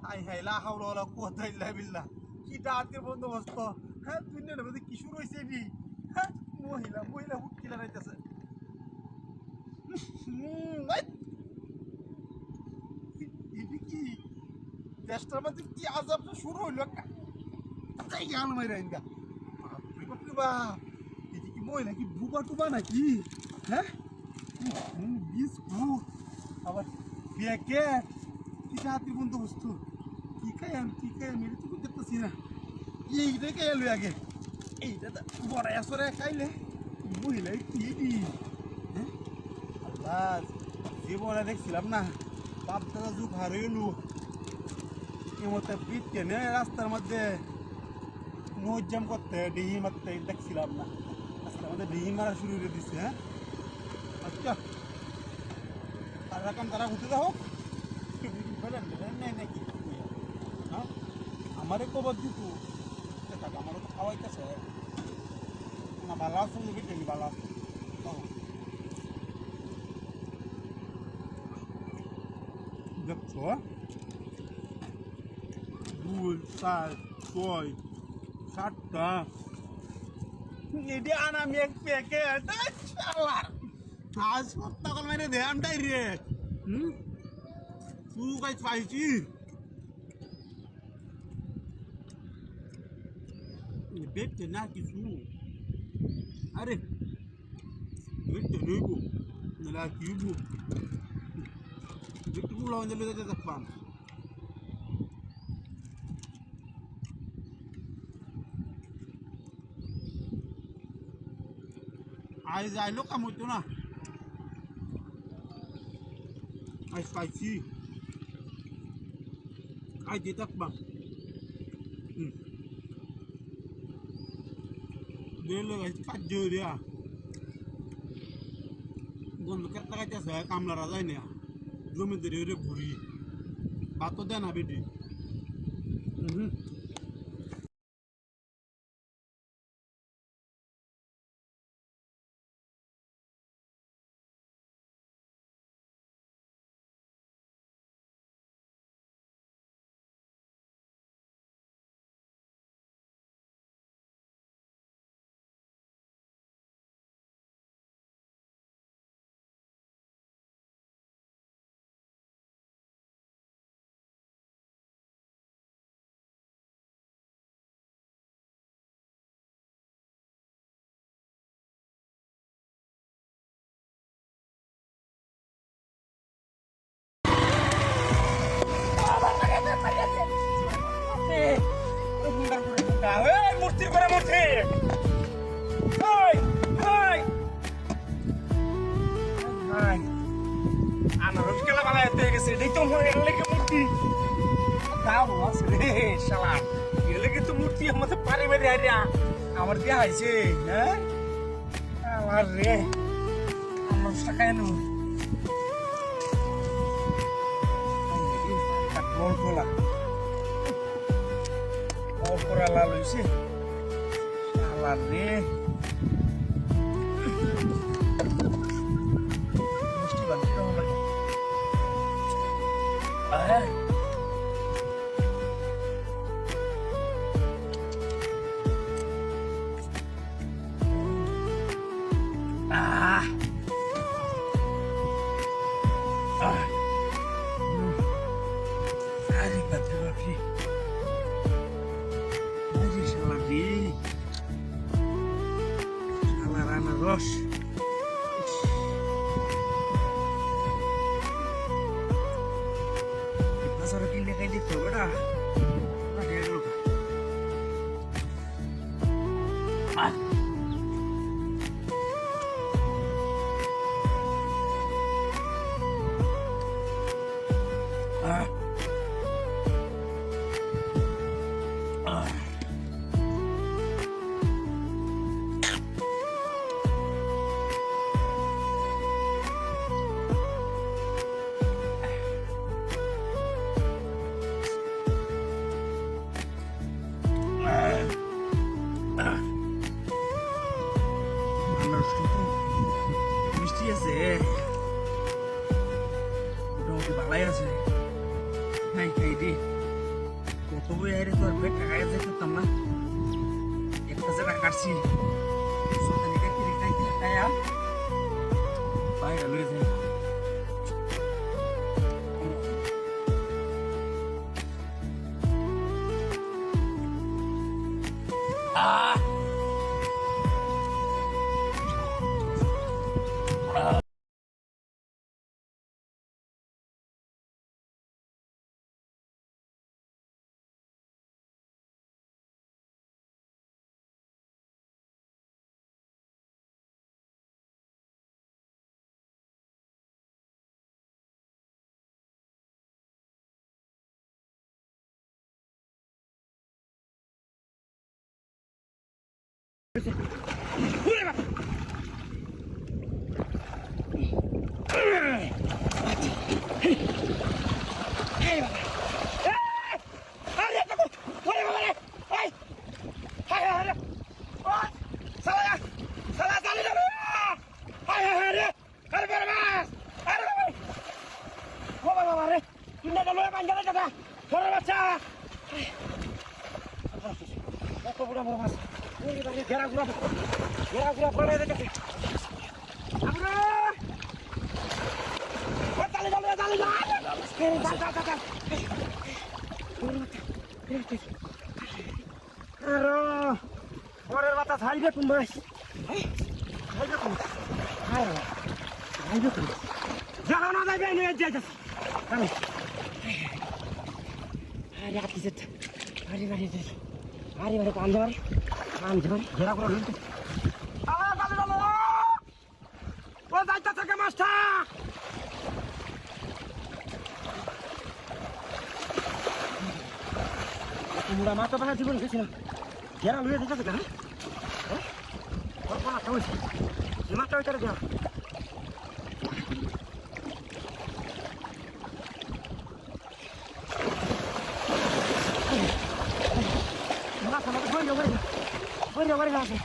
high high লা হাওলা ওয়ালা কুওয়াতা ইল্লা বিল্লাহ কি ডাকের বন্দোবস্ত হ্যাঁ দুনিয়ার মধ্যে কি শুরু হইছে নি হ্যাঁ মহিলা হুটকি লড়াইতেছে এটা কি দেশটার মধ্যে কি আজাবটা শুরু হইলো একটা তাই গান মাইরা ইনগা বাপরে বাপ এটা কি মহিলা কি বুবা টুবা নাকি হ্যাঁ বিস্কুট আবার প্যাকেট কি হাতির বন্দোবস্ত কি খাই আমি এটা তো দেখতেছি না এইটাই খাই এলো আগে এইটা বড়াই আসরে খাইলে মহিলাই কি দি হ্যাঁ আল্লাহ যে বড়া দেখছিলাম না বাপ দাদা যুগ হার এলো এমতে পিট কেনে রাস্তার মধ্যে নজ্জাম করতে ডিহি মারতে দেখছিলাম না রাস্তার মধ্যে ডিহি মারা শুরু করে দিচ্ছে হ্যাঁ আচ্ছা আর রকম তারা ঘুরতে যাও নাকি হ্যাঁ আমারে কবার দিত আমারও তো খাওয়াইতেছে না ভালো আসছে দেখি ভালো আসছে দেখছ 2 4 6 7টা এটি আনামি এক প্যাকেট আজ সপ্তাহ মানে ধ্যানটাই রে শুরু কাজ পাইছি দেখতে না কিছু আরে দেখতে নইব না কিউব দেখতে মুলা অঞ্জলি যেতে দেখবাম আজ আইলো কাম হইতো না আজ পাইছি আজ যেতে পাম দিলে কাজ দিয়া বন্ধু কেটে কাটতেছে কামলারা যায় না জমি ধরে ঘুরি ভাতও দেয় না বেটি মূর্তির করে মূর্তি আনারস খেলা বানায় গেছে এটাই তো লেগে মূর্তি দাম আছে রে শালা এর লেগে তো মূর্তি আমাদের পারিবারিক আইডিয়া আমার দেয়া হয়েছে হ্যাঁ আমার রে আনারসটা খাই নেব বল খোলা ওপরা লাল হয়েছে শালা রে মিষ্টি বানিয়ে হবে রস বাজারে কিনলে খাই দেখতে হবে না মিষ্টি আছে মোটামুটি ভালাই খাই খাই রে কত বই আরে তোর পেট খাই যাইতে করতাম না একটা জায়গা কাটছি সুলতানি কাটি খাই খাইয়া বাইরে লয়ে যাই পরের বাতা ছাড়বে তুমি যাও না যাইবে নিয়ে যাইতেছি আমি আরে আপনি যেতে আরে বাড়ি যেতে আরে বাড়ি কান যাবার ঘেরা করে লুটতে ও যাইতে থাকে মাছটা তোমরা মাথা বানা জীবন গেছি না ঘেরা লুয়ে দিতেছে কেন কল্পনা হয়েছে মাথা ওইটারে দেওয়া মাথা মাথা বইলে আছে